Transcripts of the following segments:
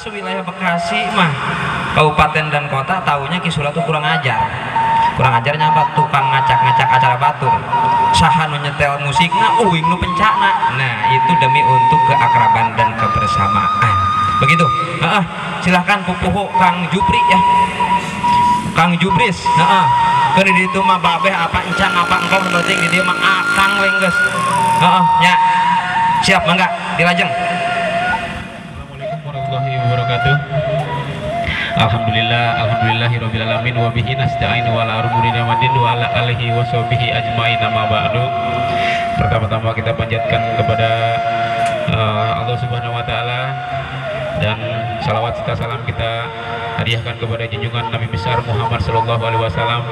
sewilayah Bekasi mah kabupaten dan kota taunya Kisura tuh kurang ajarnya apa, tukang ngacak-ngacak acara batur, saha nu nyetel musikna uing nu pencana. Nah itu demi untuk keakraban dan kebersamaan begitu. Silahkan pupuhu Kang Jupri ya, Kang Jubris. Kini di itu mah babeh apa encang apa engkau penting di dia mah akang wengges. Ya siap mangga dilajeng. Assalamualaikum warahmatullahi wabarakatuh. Alhamdulillahirabbil alamin wa bihi nasta'in wa ala umuri ni'matin wa ala alihi wa sahbihi ajmain amma ba'du. Pertama-tama kita panjatkan kepada Allah Subhanahu wa taala dan salawat serta salam kita hadiahkan kepada junjungan Nabi besar Muhammad sallallahu alaihi wasallam.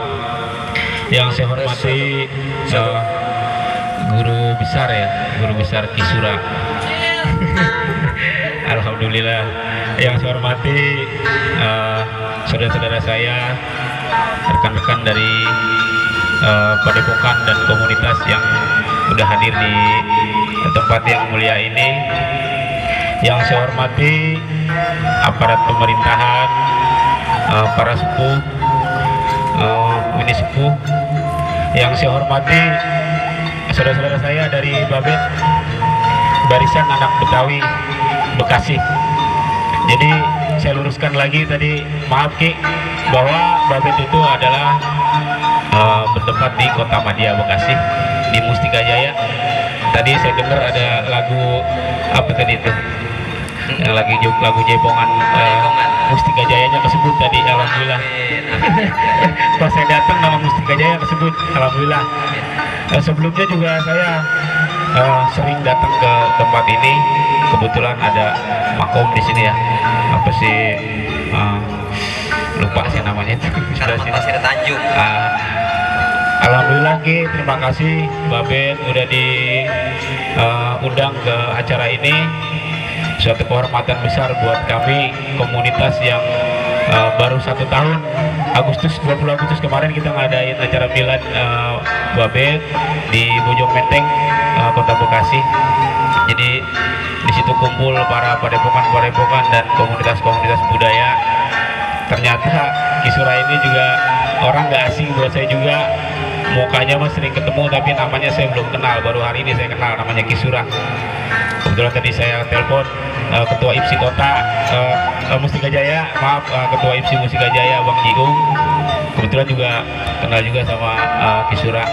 Yang saya hormati guru besar Kisura. Alhamdulillah. Yang saya hormati saudara-saudara saya, rekan-rekan dari Padepokan dan komunitas yang sudah hadir di tempat yang mulia ini. Yang saya hormati aparat pemerintahan, para sepuh, mini sepuh. Yang saya hormati saudara-saudara saya dari Babet, Barisan Anak Betawi Bekasi. Jadi saya luruskan lagi tadi, maaf Ki, bahwa Babet itu adalah bertempat di Kota Madia Bekasi, di Mustika Jaya. Tadi saya dengar ada lagu apa tadi itu, yang lagi lagu Jaipongan, Mustika Jayanya kesebut tadi. Alhamdulillah. Pas saya datang nama Mustika Jaya kesebut, alhamdulillah. Sebelumnya juga saya sering datang ke tempat ini. Kebetulan ada makom di sini ya. Apa sih? Lupa sih namanya itu. Pasir Tanjung. Alhamdulillah Ki, terima kasih Babet udah diundang ke acara ini. Suatu kehormatan besar buat kami, komunitas yang baru 1 tahun. 20 Agustus kemarin kita ngadain acara milad Babet di Bojong Menteng, Kota Bekasi. Jadi di situ kumpul para padepokan dan komunitas-komunitas budaya. Ternyata Kisura ini juga orang nggak asing buat saya juga. Mukanya mah sering ketemu tapi namanya saya belum kenal. Baru hari ini saya kenal namanya Kisura. Kebetulan tadi saya telepon Ketua IPSI Kota Mustika Jaya, Ketua IPSI Mustika Jaya Bang Jiung. Kebetulan juga kenal juga sama Kisura.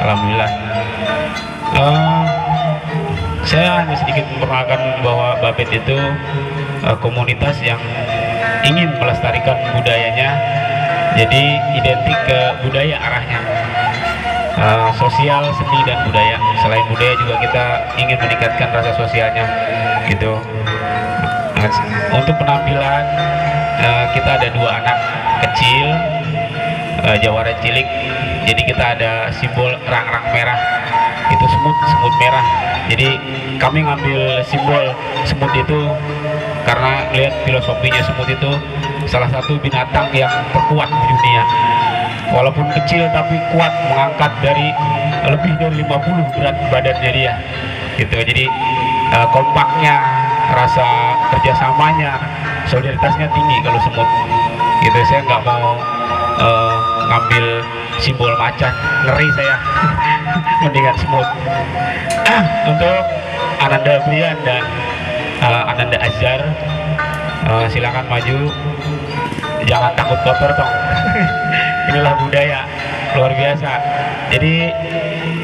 Alhamdulillah. Saya hanya sedikit memperkenalkan bahwa Babet itu komunitas yang ingin melestarikan budayanya. Jadi identik ke budaya arahnya. Sosial, seni dan budaya. Selain budaya juga kita ingin meningkatkan rasa sosialnya gitu. Untuk penampilan kita ada 2 anak kecil, jawara cilik. Jadi kita ada simbol rang-rang merah, itu semut merah. Jadi kami ngambil simbol semut itu karena lihat filosofinya semut itu salah satu binatang yang terkuat di dunia. Walaupun kecil tapi kuat, mengangkat dari lebih dari 50 berat badannya dia gitu. Jadi kompaknya, rasa kerjasamanya, solidaritasnya tinggi kalau semut gitu. Saya nggak mau ngambil simbol macan, ngeri saya. Mendingan semut. Untuk Ananda Brian dan Ananda Azhar, silakan maju, jangan takut kotor dong. Inilah budaya luar biasa. Jadi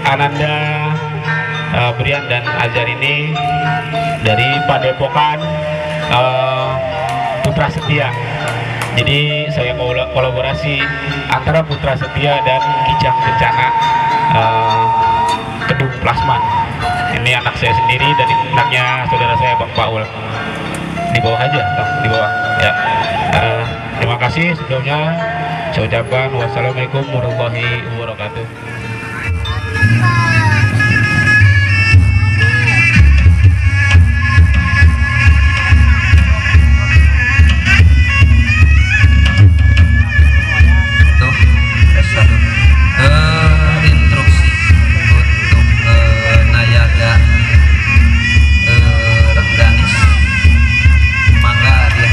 Ananda Brian dan Azhar ini dari Padepokan Putra Setia. Jadi saya kolaborasi antara Putra Setia dan Kijang Kencana Kedung Plasma. Ini anak saya sendiri dan anaknya saudara saya Bang Paul. Di bawah aja, di bawah ya. Terima kasih sebelumnya. Saya ucapkan wassalamualaikum warahmatullahi wabarakatuh. Instruksi untuk Nayaga Rengganis, mangga dia